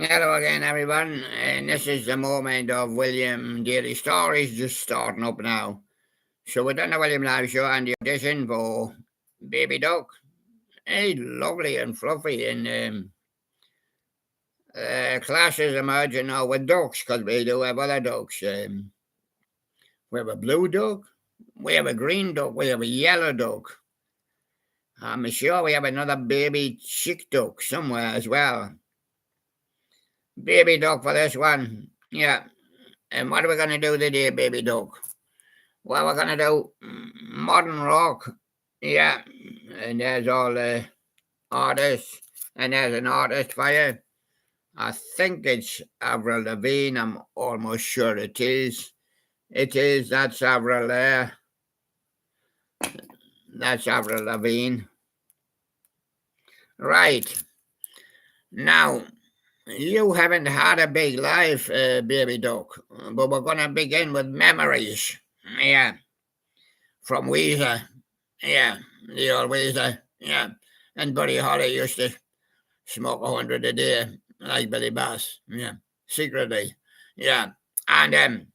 Hello again, everyone. And this is the moment of William Daily Stories just starting up now. So we're done the William Live Show and the audition for Baby Duck. Hey, lovely and fluffy, and classes emerging now with ducks because we do have other ducks. We have a blue duck, we have a green duck, we have a yellow duck. I'm sure we have another baby chick duck somewhere as well. Baby duck for this one. Yeah. And what are we going to do today, baby duck? Well, we're going to do modern rock. Yeah. And there's all the artists. And there's an artist for you. I think it's Avril Lavigne. I'm almost sure it is. It is. That's Avril there. That's Avril Lavigne. Right. Now, you haven't had a big life, baby duck. But we're going to begin with memories. Yeah. From Weezer. Yeah, the old Weezer. Yeah, and Buddy Holly used to smoke 100 a day, like Billy Bass. Yeah, secretly. Yeah, and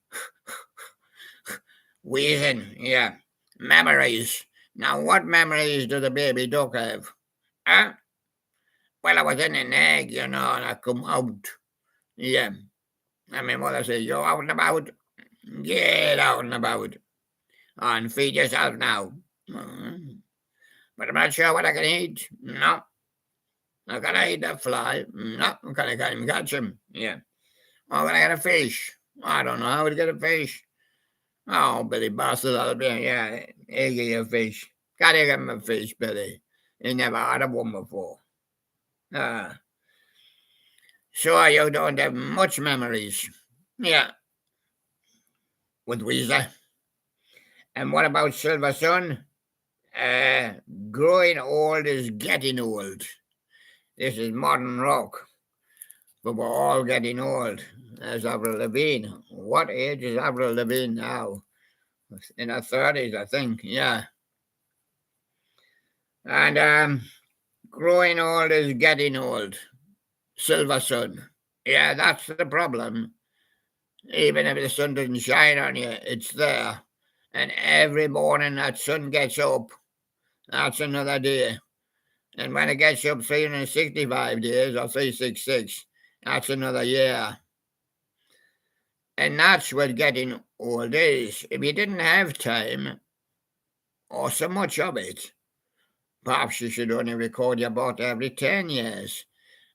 wheezing. Yeah, memories. Now, what memories do the baby duck have? Huh? Well, I was in an egg, and I come out. Yeah, and my mother said, "You're out and about. Get out and about, and feed yourself now." But I'm not sure what I can eat. No, I gotta eat that fly. No, I can't even catch him. Yeah. Oh, can I get a fish? I don't know how to get a fish. Oh, Billy Bastard, I'll be, yeah, he'll get you a fish. Gotta get him a fish, Billy. He never had a one before. Ah, sure, you don't have much memories. Yeah, with Weezer. And what about Silver Sun? Uh, Growing old is getting old. This is modern rock. But we're all getting old. As Avril Lavigne. What age is Avril Lavigne now? In her 30s, I think. Yeah. And growing old is getting old. Silver sun. Yeah, that's the problem. Even if the sun doesn't shine on you, it's there. And every morning that sun gets up, that's another day. And when it gets up 365 days or 366, that's another year. And that's what getting old is. If you didn't have time, or so much of it, perhaps you should only record your birth every 10 years.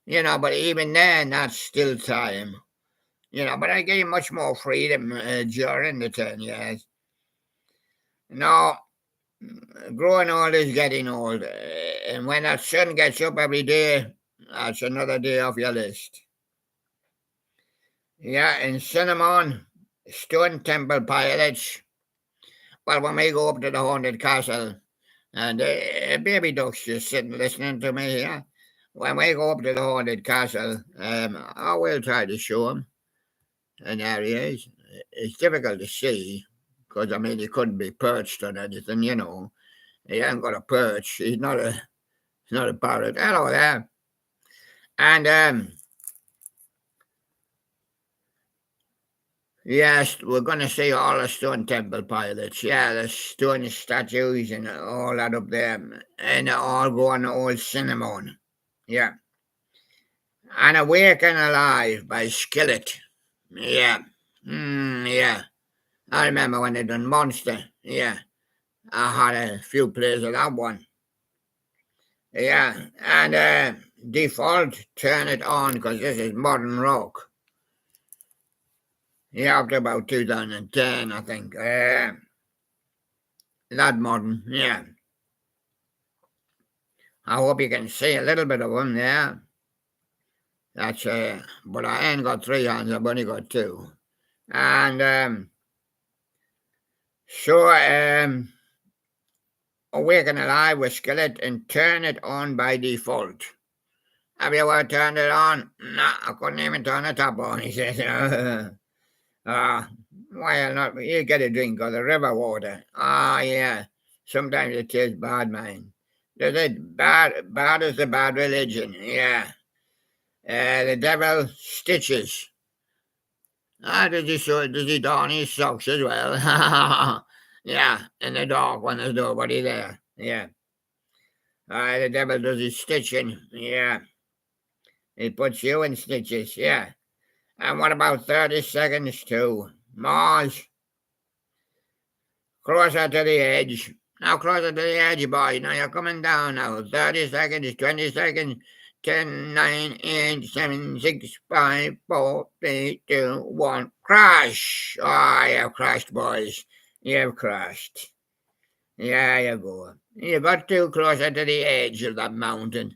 But even then, that's still time. But I gave you much more freedom during the 10 years. No, growing old is getting old. And when that sun gets up every day, that's another day off your list. Yeah, in Cinnamon, Stone Temple Pilots. Well, when we go up to the haunted castle, and baby duck's just sitting listening to me here. When we go up to the haunted castle, I will try to show him. And there he is. It's difficult to see because, he couldn't be perched on anything. He hasn't got a perch. He's not a parrot. Hello there. And yes, we're going to see all the Stone Temple pilots. Yeah, the stone statues and all that up there. And they all go on the old cinnamon. Yeah. And Awaken Alive by Skillet. Yeah. Yeah. I remember when they done Monster. Yeah. I had a few plays of that one. Yeah. And Default, turn it on because this is modern rock. Yeah, up to about 2010, I think. That modern, yeah. I hope you can see a little bit of them, yeah. That's, but I ain't got 3 hands, I've only got 2. And, sure, Awaken Alive with Skillet and turn it on by default. Have you ever turned it on? No, I couldn't even turn the top on, he says. Why not? You get a drink of the river water. Yeah. Sometimes it tastes bad, man. Does it? Bad is a bad religion, yeah. The devil stitches. Does he don his socks as well? Yeah, in the dark when there's nobody there. Yeah. The devil does his stitching. Yeah. He puts you in stitches. Yeah. And what about 30 seconds to Mars? Closer to the edge. Now closer to the edge, boy. Now you're coming down now. 30 seconds, 20 seconds, 10, 9, 8, 7, 6, 5, 4, 3, 2, 1. Crash! Oh, you've crashed, boys. You've crashed. Yeah, you go. You got too closer to the edge of that mountain.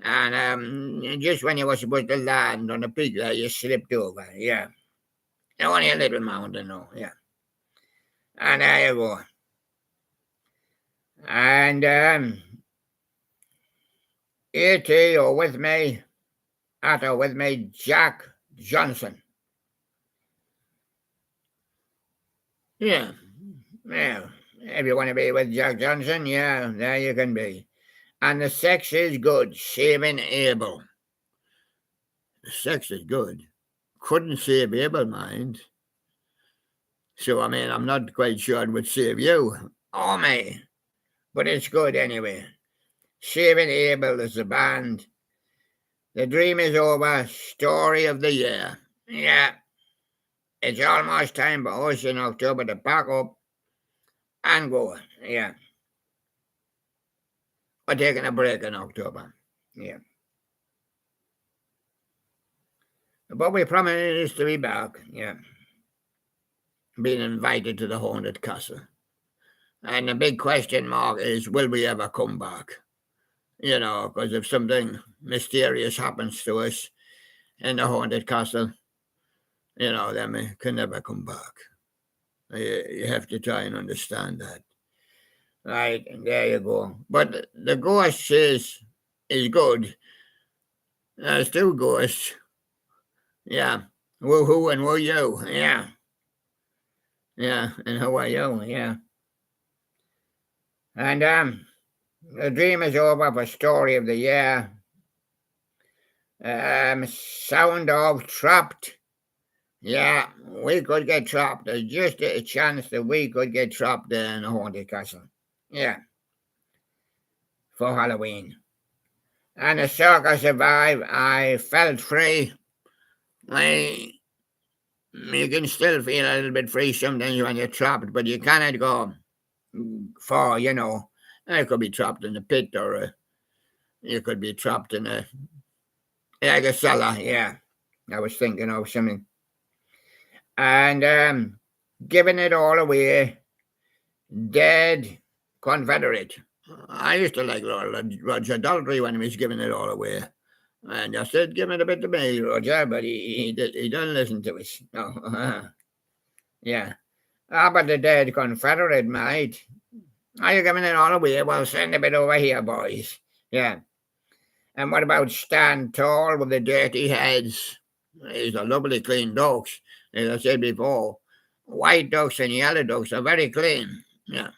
And just when you were supposed to land on the peak there, you slipped over. Yeah. Only a little mountain, though. Yeah. And there you go. And E.T. or with me, with me, Jack Johnson. Yeah. Well, if you want to be with Jack Johnson, yeah, there you can be. And the sex is good, saving Abel. The sex is good. Couldn't save Abel, mind. So, I mean, I'm not quite sure it would save you or me. But it's good anyway. Saving Abel is the band. The dream is over. Story of the year. Yeah. It's almost time for us in October to pack up and go. Yeah. We're taking a break in October. Yeah. But we promise to be back. Yeah. Being invited to the haunted castle. And the big question mark is, will we ever come back? You know, because if something mysterious happens to us in the haunted castle, you know, then we can never come back. You have to try and understand that. Right, and there you go. But the ghost is good. There's two ghosts. Yeah. Woo-hoo and woo-you. Yeah. Yeah, and how are you? Yeah. And the dream is over for story of the year. Sound of trapped. Yeah, we could get trapped. There's just a chance that we could get trapped in a haunted castle. Yeah. For Halloween. And the circus survived. I felt free. You can still feel a little bit free sometimes when you're trapped, but you cannot go far, you know. You could be trapped in a pit or you could be trapped in a cellar, yeah. I was thinking of something. And giving it all away, dead Confederate. I used to like Roger Daltrey when he was giving it all away. And I said, give it a bit to me, Roger, but he doesn't listen to us. No. Yeah. But the dead Confederate, mate. Are you giving it all away? Well, send a bit over here, boys. Yeah. And what about Stand Tall with the dirty heads? He's a lovely clean ducks, as I said before. White ducks and yellow ducks are very clean. Yeah.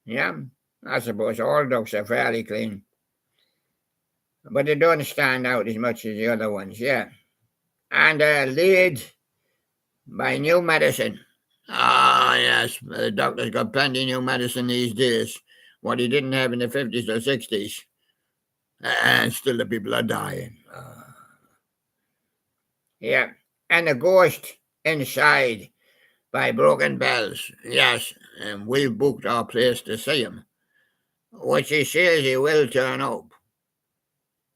Yeah. I suppose all ducks are fairly clean. But they don't stand out as much as the other ones, yeah. And Lead by New Medicine. Ah, yes, the doctor's got plenty of new medicine these days. What he didn't have in the 50s or 60s. And still the people are dying. Yeah. And The Ghost Inside by Broken Bells. Yes, and we've booked our place to see him. Which he says he will turn up.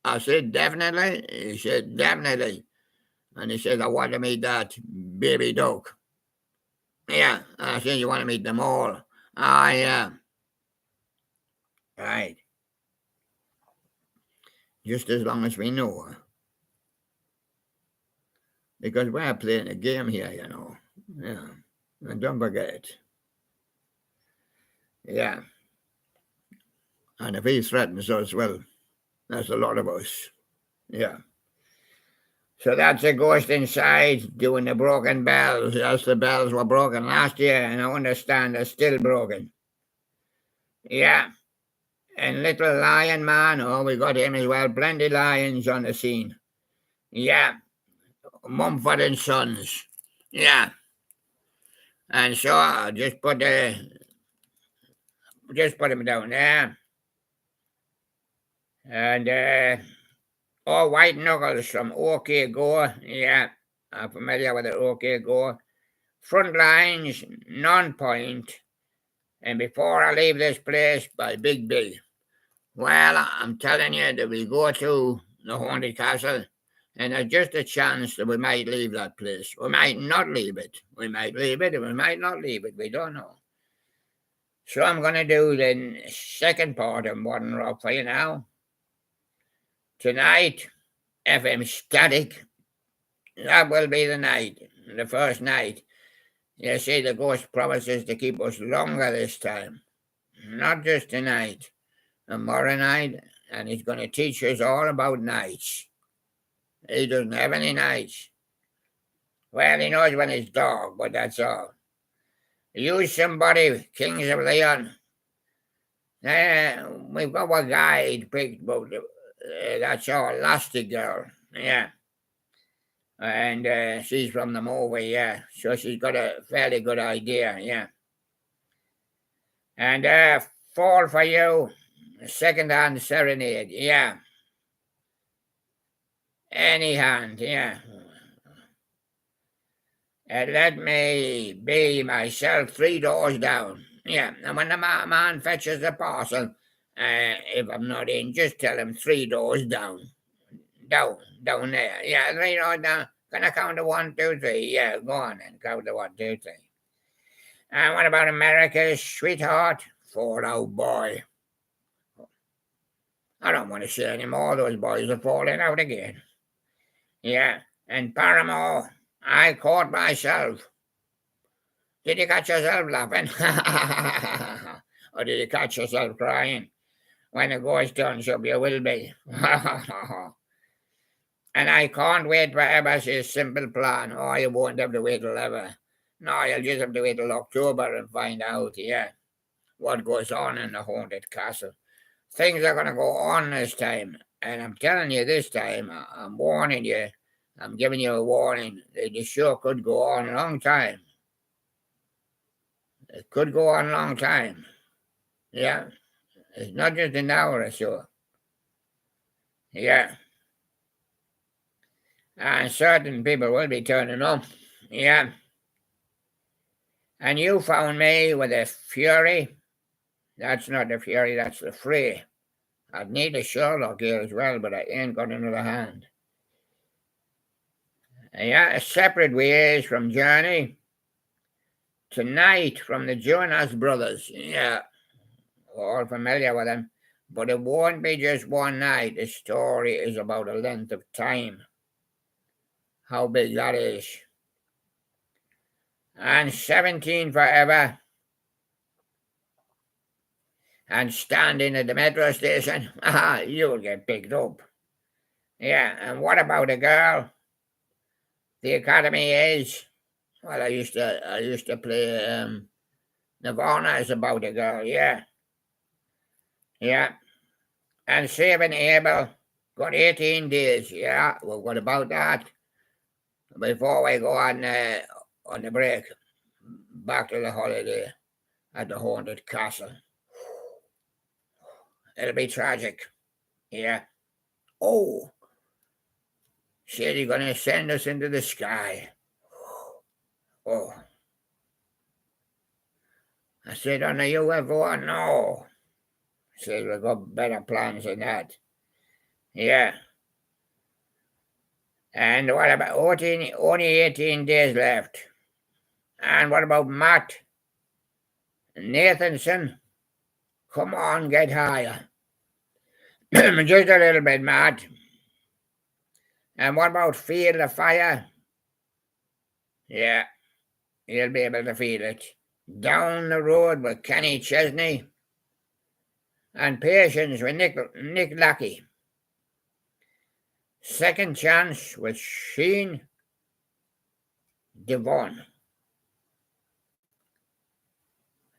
I said, definitely? He said, definitely. And he said, I want to meet that baby duck. Yeah, I said, you want to meet them all? Ah, yeah. Right. Just as long as we know. Because we're playing a game here, you know. Yeah. And don't forget. Yeah. And if he threatens us, well, that's a lot of us. Yeah. So that's The Ghost Inside doing the Broken Bells. Yes, the bells were broken last year, and I understand they're still broken. Yeah. And Little Lion Man, oh, we got him as well. Plenty lions on the scene. Yeah, Mumford and Sons. Yeah, and so I just put him down there, and White Knuckles from OK Go. Yeah, I'm familiar with the OK Go. Front lines, Non-Point, and Before I Leave This Place by Big B. Well, I'm telling you that we go to the Haunted Castle, and there's just a chance that we might leave that place. We might not leave it. We might leave it, and we might not leave it. We don't know. So I'm going to do the second part of Modern Rock for you now. Tonight, FM Static. That will be the first night. You see, the ghost promises to keep us longer this time. Not just tonight, tomorrow night, and he's going to teach us all about nights. He doesn't have any nights. Well, he knows when it's dark, but that's all. Use somebody, Kings of Leon. We've got a guide picked about that's all, Lasty Girl. Yeah. And she's from the movie, yeah. So she's got a fairly good idea, yeah. And Fall for You, Second Hand Serenade, yeah. Any hand, yeah. And let me be myself 3 doors down. Yeah, and when the man fetches the parcel, if I'm not in, just tell him 3 doors down. Down there. Yeah, 3 doors down. Can I count to 1, 2, 3? Yeah, go on and count to 1, 2, 3. And what about America's Sweetheart? Fall Out Boy. I don't want to see any more. Those boys are falling out again. Yeah, and Paramore, I Caught Myself. Did you catch yourself laughing? Or did you catch yourself crying? When the ghost turns up, you will be. And I can't wait forever, says Simple Plan. Oh, you won't have to wait till ever. No, you'll just have to wait till October and find out, yeah, what goes on in the haunted castle. Things are going to go on this time. And I'm telling you this time, I'm warning you, I'm giving you a warning that the show could go on a long time. It could go on a long time. Yeah. It's not just an hour or so. Yeah. And certain people will be turning up. Yeah. And you found me with a Fury. That's not the Fury, that's the Free. I'd need a Sherlock here as well, but I ain't got another hand. Yeah, separate ways from Journey. Tonight from the Jonas Brothers. Yeah. All familiar with them. But it won't be just one night. The story is about a length of time. How big that is. And 17 Forever. And standing at the metro station. You'll get picked up. Yeah, and what about a girl? The Academy is. Well, I used to play Nirvana is about a girl, yeah. Yeah. And Saving Abel got 18 days, yeah. Well, what about that? Before we go on the break, back to the holiday at the haunted castle. It'll be tragic, yeah. Oh, said you're gonna send us into the sky. Oh. I said, on a UFO? No. I said, we've got better plans than that. Yeah. And what about only 18 days left? And what about Matt Nathanson? Come on, get higher. Just a little bit, Matt. And what about Feel the Fire? Yeah, you'll be able to feel it. Down the Road with Kenny Chesney. And Patience with Nick Lackey. Second Chance with Sheen Devon.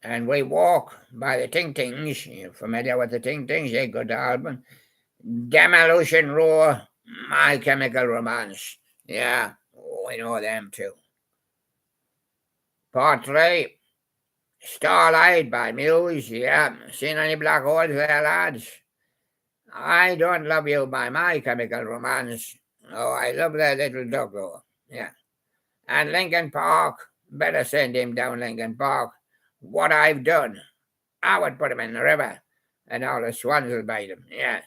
And We Walk by the Ting Tings. You're familiar with the Ting Tings? A good album. Demolition Roar My Chemical Romance. Yeah, oh, I know them too. Part 3, Starlight by Muse. Yeah, seen any black holes there, lads? I Don't Love You by My Chemical Romance. Oh, I love that little dog though. Yeah. And Linkin Park. Better send him down Linkin Park. What I've done. I would put him in the river. And all the swans will bite him. Yeah.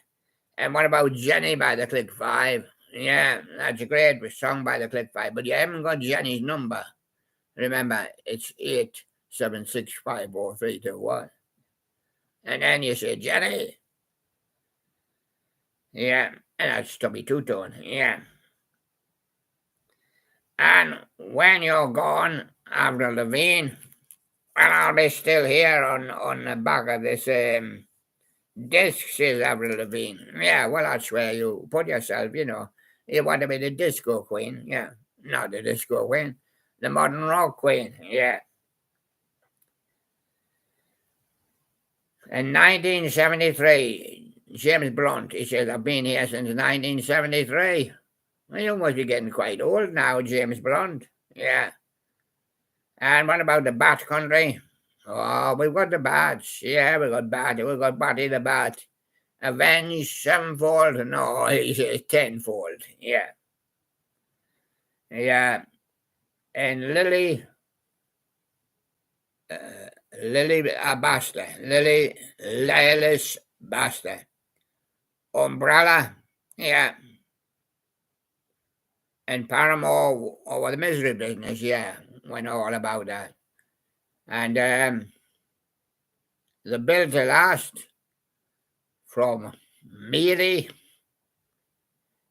And what about Jenny by the Click Five? Yeah, that's a great song by the Click Five. But you haven't got Jenny's number. Remember, it's 8765431. And then you say, Jenny. Yeah, and that's Stubby Two Tone. Yeah. And when you're gone, Avril Lavigne, well, I'll be still here on the back of this disc, says Avril Lavigne. Yeah, well, that's where you put yourself, You want to be the disco queen. Yeah, not the disco queen, the modern rock queen. Yeah. In 1973, James Blunt, he says, I've been here since 1973. Well, you must be getting quite old now, James Blunt. Yeah. And what about the Bat Country? Oh, we've got the Bats. Yeah, we've got Bat. We've got Batty the Bat. Avenged sevenfold? No, he says tenfold. Yeah. Yeah. And Lily Basta. Lily Lailis Basta. Umbrella. Yeah. And Paramore over the Misery Business. Yeah. We know all about that. And the Built to Last from Mealy,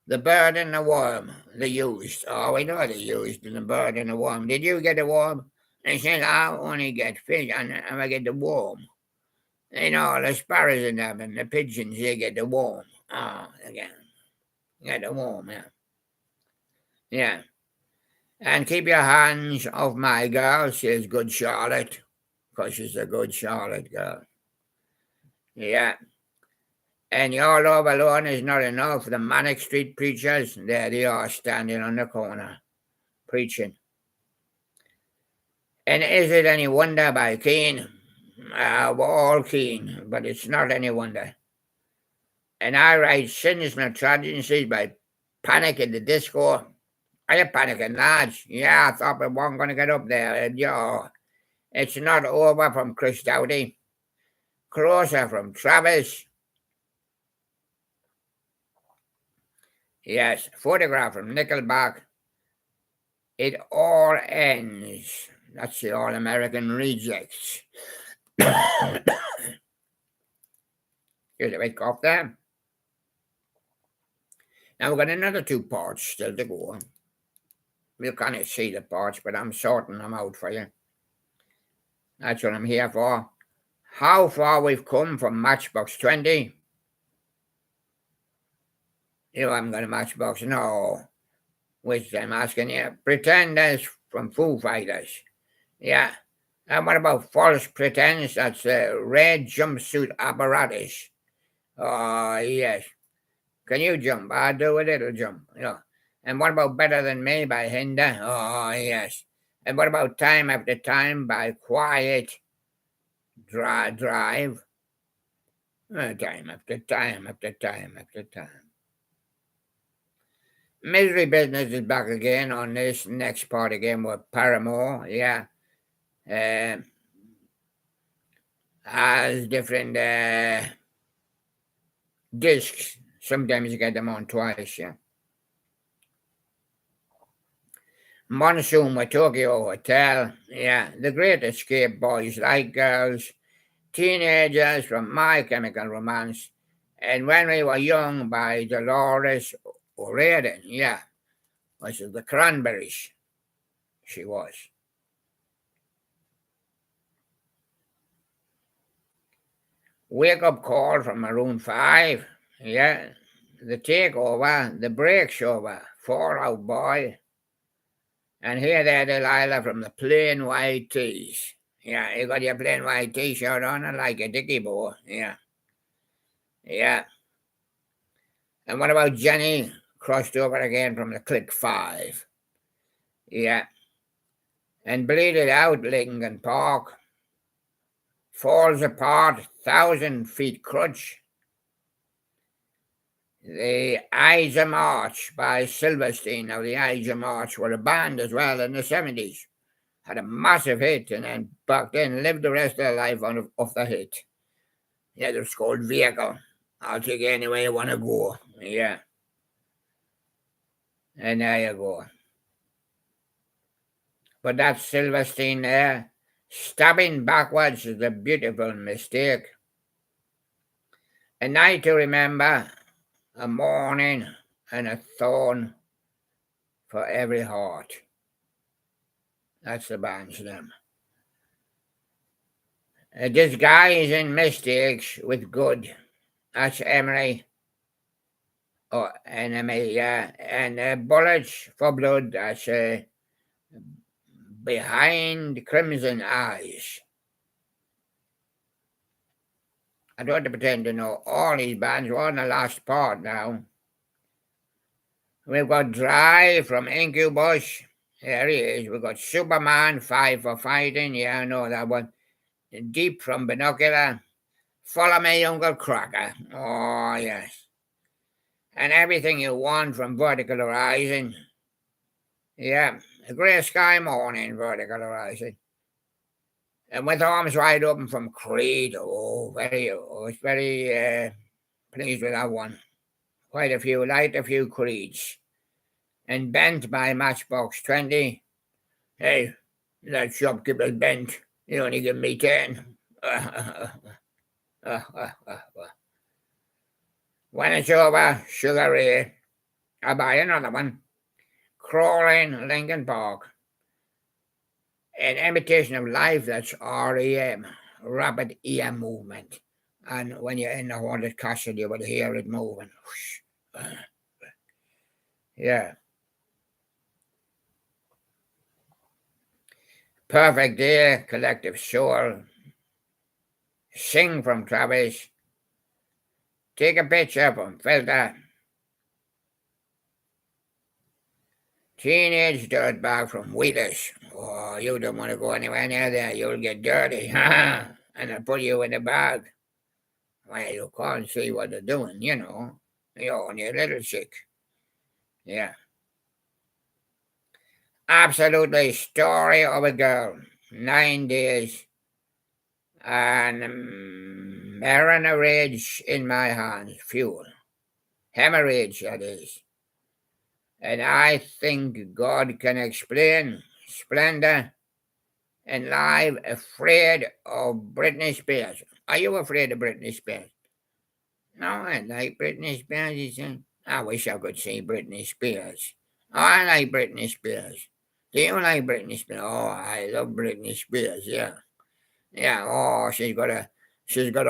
The Bird and the Worm, the Used. Oh, we know the Used and the Bird and the Worm. Did you get the worm? They said, I only get fish and I get the worm. The sparrows in them and the pigeons, they get the worm. Oh, again. Get the worm, yeah. Yeah. And keep your hands off my girl, says Good Charlotte, because she's a good Charlotte girl. Yeah. And Your Love Alone Is Not Enough. The Manic Street Preachers, there they are standing on the corner preaching. And Is It Any Wonder by Keane? We're all Keane, but it's not any wonder. And I Write Sins and Tragedies by Panic at the Disco. Are you panicking, lads? Yeah, I thought we weren't going to get up there. And It's Not Over from Chris Doughty. Closer from Travis. Yes, Photograph from Nickelback. It All Ends. That's the All American Rejects. Here's a bit cough there. Now we've got another 2 parts still to go. You can't see the parts, but I'm sorting them out for you. That's what I'm here for. How far we've come from Matchbox 20. You haven't got a Matchbox? No. Which I'm asking you. Pretenders from Foo Fighters. Yeah. And what about False Pretense? That's Red Jumpsuit Apparatus. Oh, yes. Can you jump? I'll do a little jump. And what about Better Than Me by Hinder? Oh, yes. And what about Time After Time by Quiet Drive? Time after time after time after time. Misery Business is back again on this next part again with Paramore. Yeah. Has different discs. Sometimes you get them on twice, yeah. Monsoon with Tokyo Hotel. Yeah. The Great Escape, Boys Like Girls. Teenagers from My Chemical Romance. And When We Were Young by Dolores O'Riordan. Yeah. Was it the Cranberries? She was. Wake Up Call from Maroon 5. Yeah. The Takeover. The Break's Over. Fall Out Boy. And here they're Delilah from the Plain White Tees. Yeah, you got your plain white t-shirt on and like a dicky bow. Yeah. Yeah. And what about Jenny crossed over again from the Click 5. Yeah. And bleeded out Lincoln Park. Falls apart, 1,000 feet crutch. The Ides of March by Silverstein. Now, the Ides of March were a band as well in the 70s. Had a massive hit, and then back then lived the rest of their life off the hit. Yeah, they're called Vehicle. I'll take you anywhere you want to go. Yeah. And there you go. But that Silverstein there, stabbing backwards is a beautiful mistake. A night to remember, a morning and a thorn for every heart. That's the band's name. A disguise in mistakes with good. That's Emery. Oh, enemy, yeah. And bullets for blood. That's Behind Crimson Eyes. I don't have to pretend to know all these bands. We're on the last part now. We've got Dry from Incubus. There he is. We've got Superman, Five for Fighting. Yeah, I know that one. Deep from Binocular. Follow Me, Uncle Cracker. Oh, yes. And Everything You Want from Vertical Horizon. Yeah, A Grey Sky Morning, Vertical Horizon. And With Arms Wide Open from Creed. It's very pleased with that one. Quite a few, liked a few Creeds. And Bent by Matchbox 20. Hey, that shopkeeper's bent. You only give me 10. When it's over, Sugar Ray. I'll buy another one. Crawling, Lincoln Park. An imitation of life, that's REM, rapid EM movement. And when you're in the haunted castle, you would hear it moving. Yeah. Perfect Day, Collective Soul. Sing from Travis. Take a picture from Filter. Teenage Dirtbag from Wheelers. Oh, you don't want to go anywhere near there. You'll get dirty. And they'll put you in the bag. Well, you can't see what they're doing, you know. You're only a little sick. Yeah. Absolutely Story of a Girl. 9 days. And Marinade in my hands. Fuel. Hemorrhage, that is. And I think God can explain splendor and live afraid of Britney Spears. Are you afraid of Britney Spears? No, I like Britney Spears, he said. I wish I could see Britney Spears. Oh, I like Britney Spears. Do you like Britney Spears? Oh, I love Britney Spears, yeah. Yeah, oh, she's got a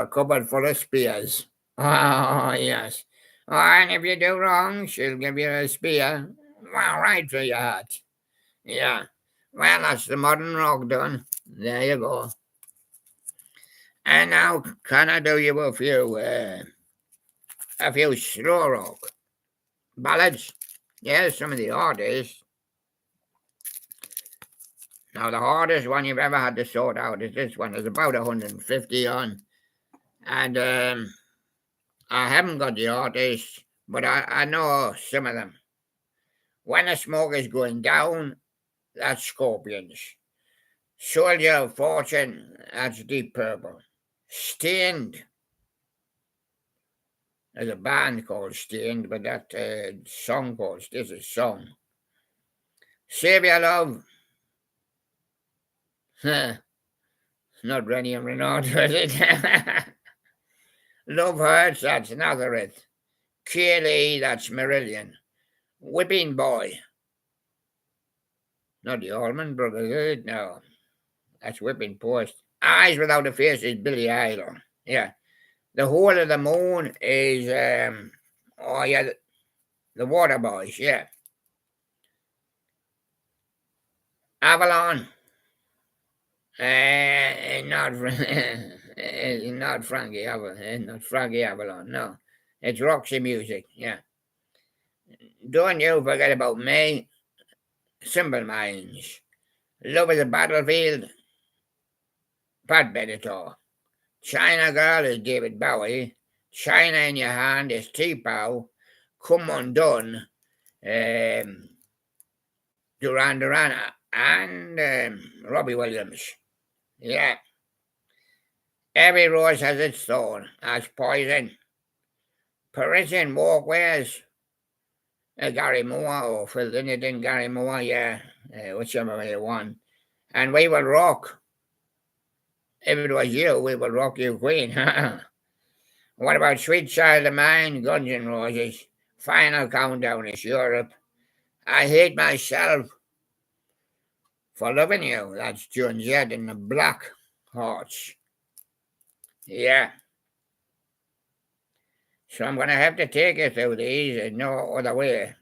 cupboard full of spears. Oh, yes. Oh, and if you do wrong, she'll give you a spear. Well, right through your heart. Yeah. Well, that's the modern rock done. There you go. And now, can I do you a few slow rock ballads? Yeah, some of the artists. Now, the hardest one you've ever had to sort out is this one. There's about 150 on. And I haven't got the artists, but I know some of them. When the Smoke is Going Down, that's Scorpions. Soldier of Fortune, that's Deep Purple. Stained, there's a band called Stained, but that song called, this is song. Save Your Love. Not Rennie and Renato, is it? Love Hurts, that's Nazareth. Kaylee, that's Marillion. Whipping Boy. Not the Allman Brothers, is it? No. That's Whipping Post. Eyes Without a Face is Billy Idol. Yeah. The Whole of the Moon is, the Water Boys, yeah. Avalon. Not Frankie Avalon. Not Frankie Avalon, no. It's Roxy Music, yeah. Don't you forget about me. Simple Minds. Love is a battlefield. Pat Benatar. China Girl is David Bowie. China in Your Hand is T-Pow. Come Undone. Um, Duran Duran and Robbie Williams. Yeah. Every rose has its thorn, as poison. Parisian walkways. Gary Moore or Phil Linnington, Gary Moore, yeah. Whichever you want. And We Will Rock. If it was you, We Will Rock You Queen. What about Sweet Child of Mine, Guns N' Roses? Final Countdown is Europe. I Hate Myself for Loving You. That's Joan Jett and the Black Hearts. Yeah. So I'm going to have to take you through these and no other way.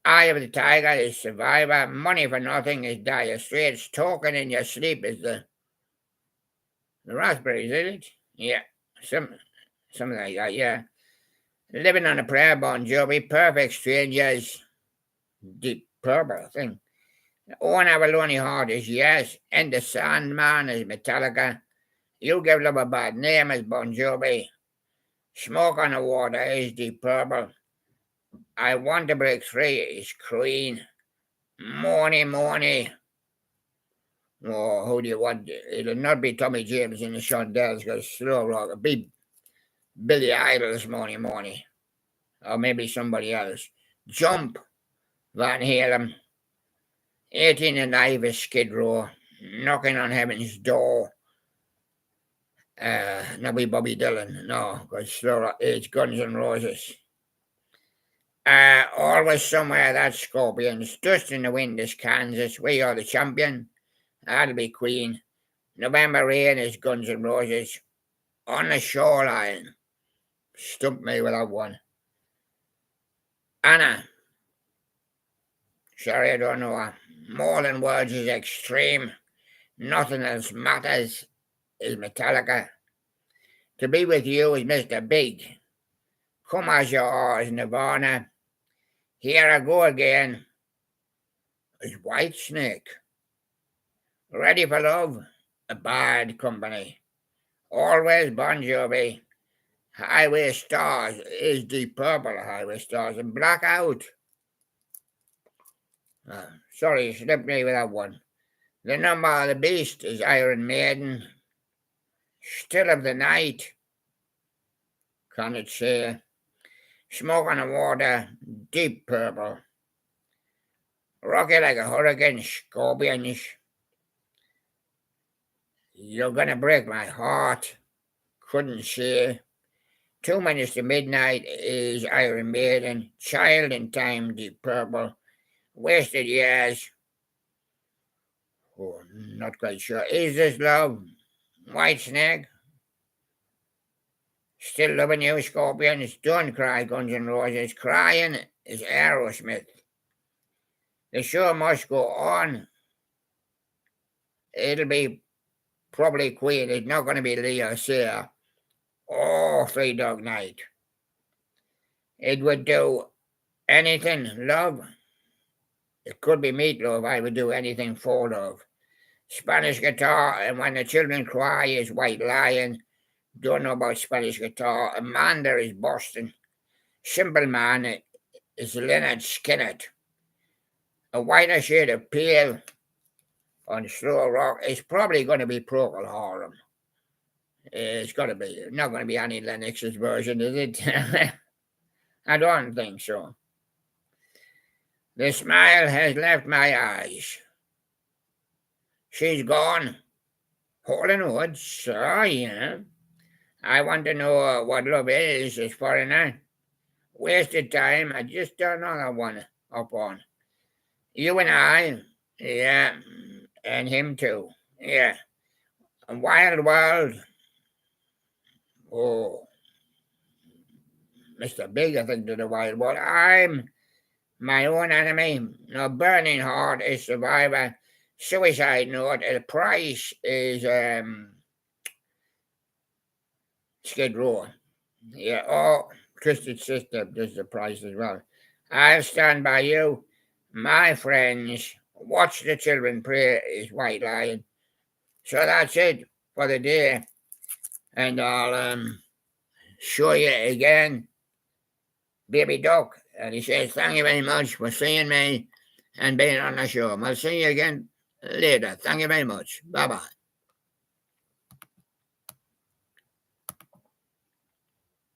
Eye of the Tiger is Survivor. Money for Nothing is Dire Straits. Talking in Your Sleep is the Raspberries, is it? Yeah. Something like that, yeah. Living on a Prayer, Bon Jovi. Perfect Strangers. Deep Purple thing. One Have a Lonely Heart is Yes. And the Sandman is Metallica. You Give Love a Bad Name is Bon Jovi. Smoke on the Water is Deep Purple. I Want to Break Free is Queen. Morning. Oh, who do you want? It'll not be Tommy James and the Shondells because slow rock. It'll be Billy Idol this morning. Or maybe somebody else. Jump, Van Halen. 18 and Ivy Skid Row. Knocking on Heaven's Door. Not be Bobby Dylan. No, because slow rock. It's Guns N' Roses. Always Somewhere, that's Scorpions. Dust in the Wind is Kansas. We Are the Champion. That'll be Queen. November Rain is Guns N' Roses. On the Shoreline. Stumped me with that one. Anna. Sorry, I don't know her. More Than Words is Extreme. Nothing Else Matters is Metallica. To Be With You is Mr. Big. Come As You Are is Nirvana. Here I Go Again is Whitesnake. Ready for Love, a Bad Company. Always Bon Jovi. Highway Stars is Deep Purple, Highway Stars. And Blackout. Sorry, you slipped me with that one. The Number of the Beast is Iron Maiden. Still of the Night. Can it say? Smoke on the Water, Deep Purple. Rocky Like a Hurricane, Scorpions. You're Gonna Break My Heart. Couldn't say. 2 Minutes to Midnight is Iron Maiden. Child in Time, Deep Purple. Wasted Years. Oh, not quite sure. Is This Love? Whitesnake. Still Loving You, Scorpions. Don't Cry, Guns N' Roses. Crying is Aerosmith. The Show Must Go On. It'll be probably Queen. It's not going to be Leo Sayer. Oh, Three Dog Night. It would do Anything, Love. It could be Meatloaf. I would do Anything for Love. Spanish Guitar and When the Children Cry is White Lion. Don't know about Spanish Guitar. Amanda is Boston. Simple Man is Leonard Skinner. A Whiter Shade of Pale on slow rock is probably going to be Procol Harum. It's got to be. Not going to be Annie Lennox's version, is it? I don't think so. The Smile Has Left My Eyes. She's Gone. Hall and Woods. Oh, yeah. I Want to Know What Love Is Foreigner. Wasted Time. I just don't know that one up on. You and I. Yeah. And him too. Yeah. Wild World. Oh. Mr. Big, I think, to the Wild World. I'm My Own Enemy. No, Burning Heart is Survivor. Suicide Note. The Price is Skid Row. Yeah. Oh, Twisted Sister does the price as well. I'll stand by you, my friends. Watch the children pray is White Lion. So that's it for the day, and I'll show you again, Baby Duck. And he says, "Thank you very much for seeing me and being on the show. I'll see you again later. Thank you very much. Bye bye."